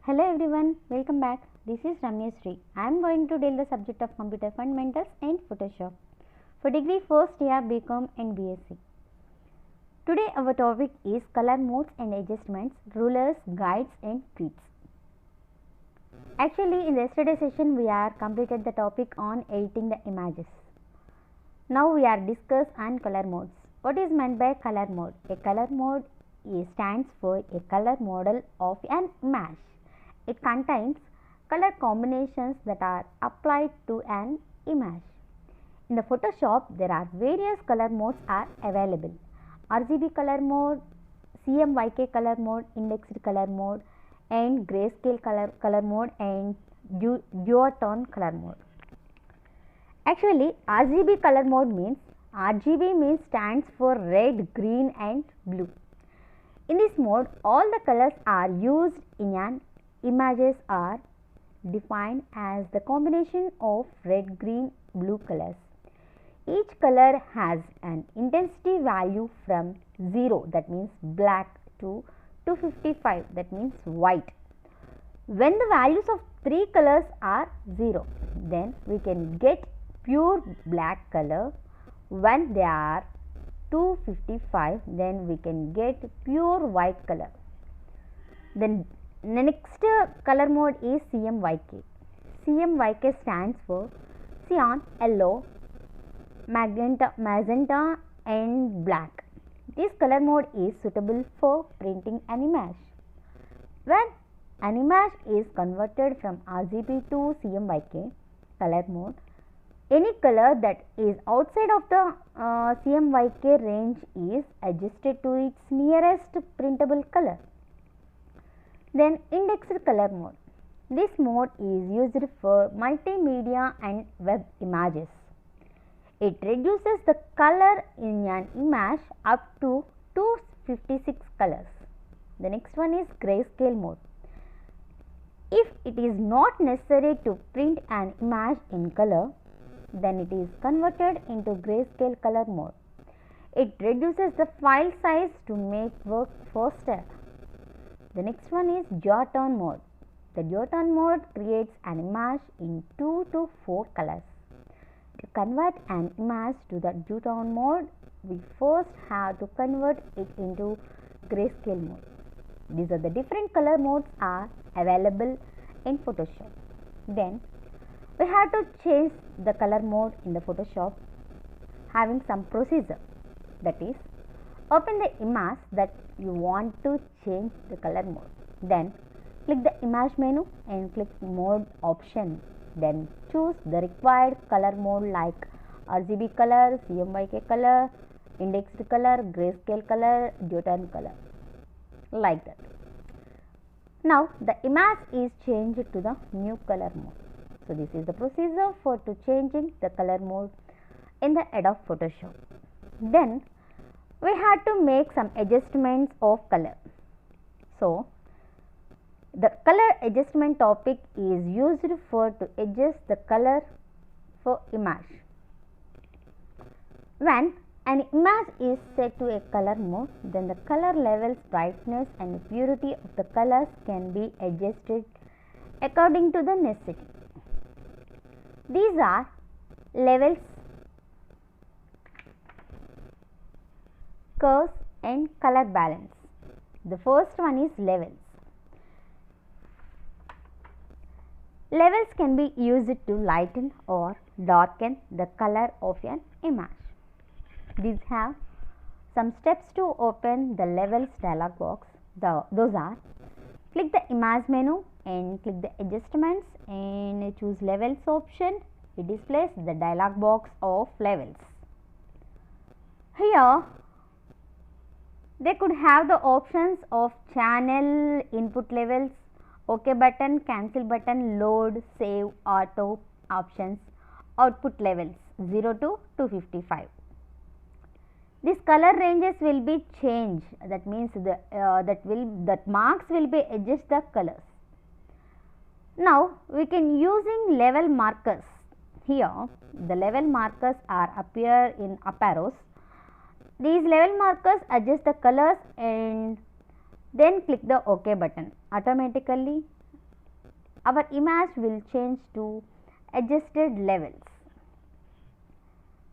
Hello everyone, welcome back. This is Ramya Sri. I am going to deal the subject of computer fundamentals and Photoshop for degree first year BCom and BSc. Today our topic is color modes and adjustments, rulers, guides and kits. Actually in the yesterday session we are completed the topic on editing the images. Now we are discuss on color modes. What is meant by color mode? A color mode stands for a color model of an image. It contains color combinations that are applied to an image. In the Photoshop, there are various color modes are available. RGB color mode, CMYK color mode, indexed color mode, and grayscale color mode, and duotone color mode. Actually, RGB color mode means stands for red, green, and blue. In this mode, all the colors are used in an images are defined as the combination of red, green, blue colors. Each color has an intensity value from 0, that means black, to 255, that means white. When the values of 3 colors are 0, then we can get pure black color. When they are 255, then we can get pure white color. Then next color mode is CMYK. CMYK stands for cyan, yellow, magenta and black. This color mode is suitable for printing an image. When an image is converted from RGB to CMYK color mode, any color that is outside of the CMYK range is adjusted to its nearest printable color. Then indexed color mode. This mode is used for multimedia and web images. It reduces the color in an image up to 256 colors. The next one is grayscale mode. If it is not necessary to print an image in color, then it is converted into grayscale color mode. It reduces the file size to make work faster. The next one is duotone mode. The duotone mode creates an image in 2 to 4 colors. To convert an image to the duotone mode, we first have to convert it into grayscale mode. These are the different color modes are available in Photoshop. Then we have to change the color mode in the Photoshop having some procedure, that is, open the image that you want to change the color mode. Then click the image menu and click mode option. Then choose the required color mode like RGB color, CMYK color, indexed color, grayscale color, duotone color, like that. Now the image is changed to the new color mode. So this is the procedure for to changing the color mode in the Adobe Photoshop. Then we had to make some adjustments of color. So the color adjustment topic is used for to adjust the color for image. When an image is set to a color mode, then the color levels, brightness and purity of the colors can be adjusted according to the necessity. These are levels, curves and color balance. The first one is levels. Levels can be used to lighten or darken the color of an image. These have some steps to open the levels dialog box. Those are: click the image menu and click the adjustments and choose levels option. It displays the dialog box of levels. Here they could have the options of channel, input levels, OK button, cancel button, load, save, auto options, output levels 0 to 255. These color ranges will be changed. That means that marks will be adjust the colors. Now we can using level markers. Here the level markers are appear in up arrows. These level markers adjust the colors and then click the OK button. Automatically our image will change to adjusted levels.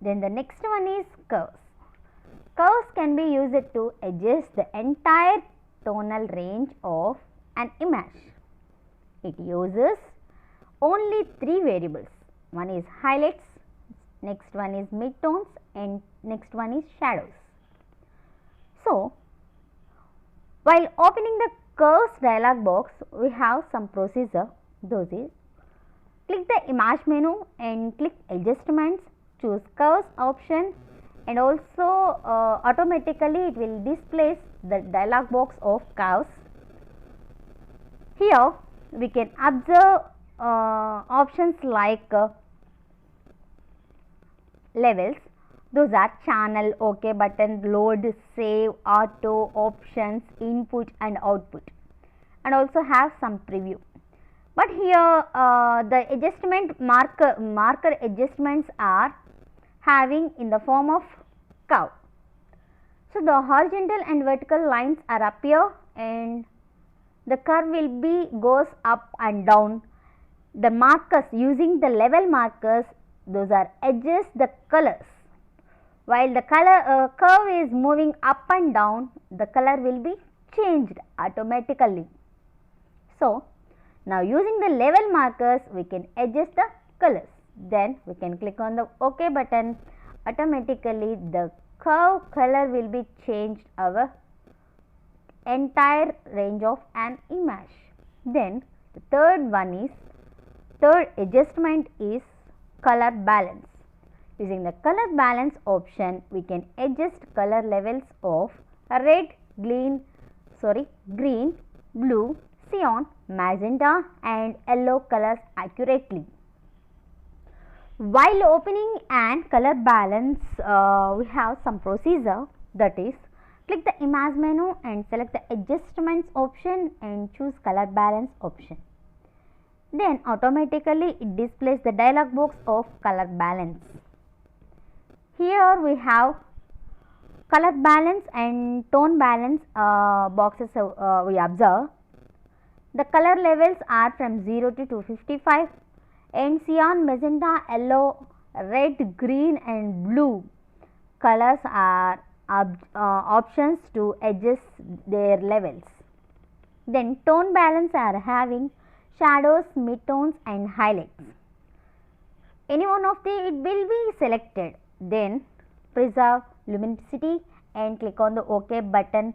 Then the next one is curves. Curves can be used to adjust the entire tonal range of an image. It uses only three variables. One is highlights, next one is midtones, and next one is shadows. So, while opening the curves dialog box, we have some procedure. Those is, click the image menu and click adjustments, choose curves option, and also automatically it will display the dialog box of curves. Here we can observe options like levels. Those are channel, OK button, load, save, auto, options, input and output, and also have some preview. But here the adjustment marker adjustments are having in the form of curve. So the horizontal and vertical lines are appear and the curve will be goes up and down. The markers, using the level markers, those are adjust the colors. While the curve is moving up and down, the color will be changed automatically. So now using the level markers, we can adjust the colors. Then we can click on the OK button. Automatically the curve color will be changed our entire range of an image. Then the third adjustment is color balance. Using the color balance option, we can adjust color levels of red, green, blue, cyan, magenta and yellow colors accurately. While opening and color balance, we have some procedure, that is, click the image menu and select the adjustments option and choose color balance option. Then automatically it displays the dialog box of color balance. Here we have color balance and tone balance boxes we observe. The color levels are from 0 to 255 and cyan, magenta, yellow, red, green and blue colors are options to adjust their levels. Then tone balance are having shadows, midtones and highlights. Any one of it will be selected. Then preserve luminosity and click on the OK button.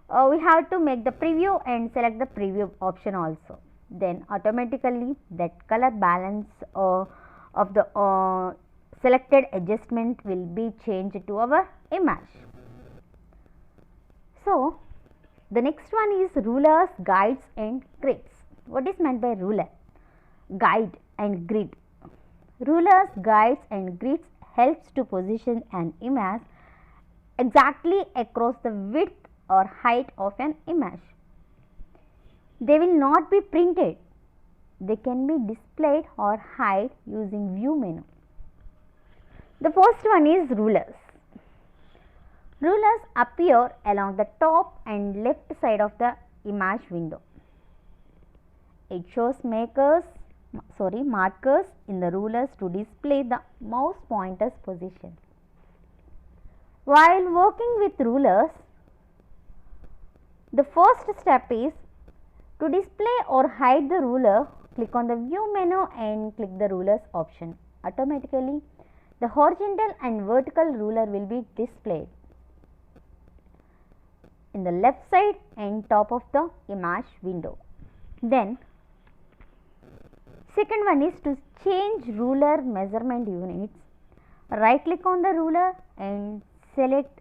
We have to make the preview and select the preview option also. Then automatically that color balance of the selected adjustment will be changed to our image. So the next one is rulers, guides and grids. What is meant by ruler, guide and grid? Rulers, guides and grids helps to position an image exactly across the width or height of an image. They will not be printed. They can be displayed or hide using view menu. The first one is rulers. Rulers appear along the top and left side of the image window. It shows markers in the rulers to display the mouse pointer's position. While working with rulers, the first step is to display or hide the ruler. Click on the view menu and click the rulers option. Automatically, the horizontal and vertical ruler will be displayed in the left side and top of the image window. Then second one is to change ruler measurement units. Right click on the ruler and select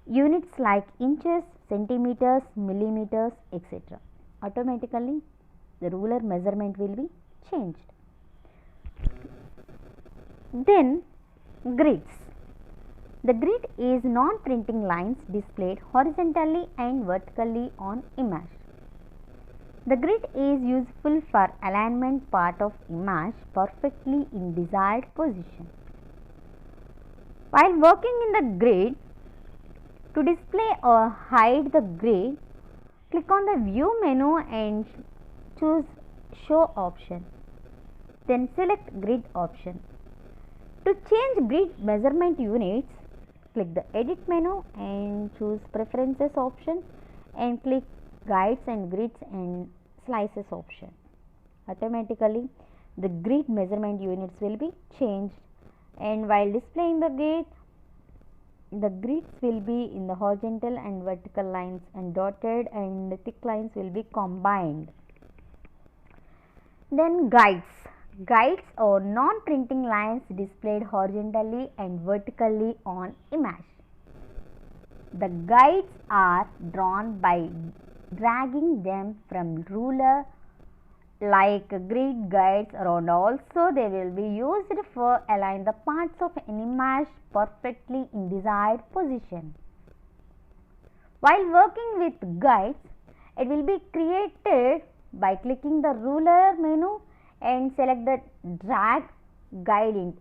units like inches, centimeters, millimeters, etc. Automatically the ruler measurement will be changed. Then grids. The grid is non-printing lines displayed horizontally and vertically on image. The grid is useful for alignment part of image perfectly in desired position. While working in the grid, to display or hide the grid, click on the view menu and choose show option. Then select grid option. To change grid measurement units, click the edit menu and choose preferences option and click guides and grids and slices option. Automatically the grid measurement units will be changed, and while displaying the grids will be in the horizontal and vertical lines, and dotted and thick lines will be combined. Then guides or non-printing lines displayed horizontally and vertically on image. The guides are drawn by dragging them from ruler like grid guides around. Also, they will be used for align the parts of an image perfectly in desired position. While working with guides, it will be created by clicking the ruler menu and select the drag guide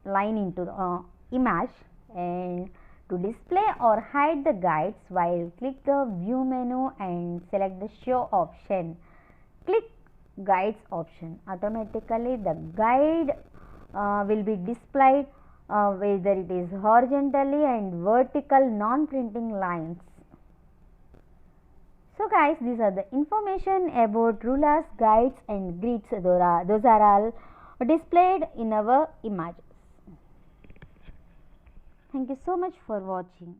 line into the image, and to display or hide the guides, while click the view menu and select the show option. Click guides option. Automatically the guide will be displayed whether it is horizontally and vertical non-printing lines. So guys, these are the information about rulers, guides and grids. Those are all displayed in our images. Thank you so much for watching.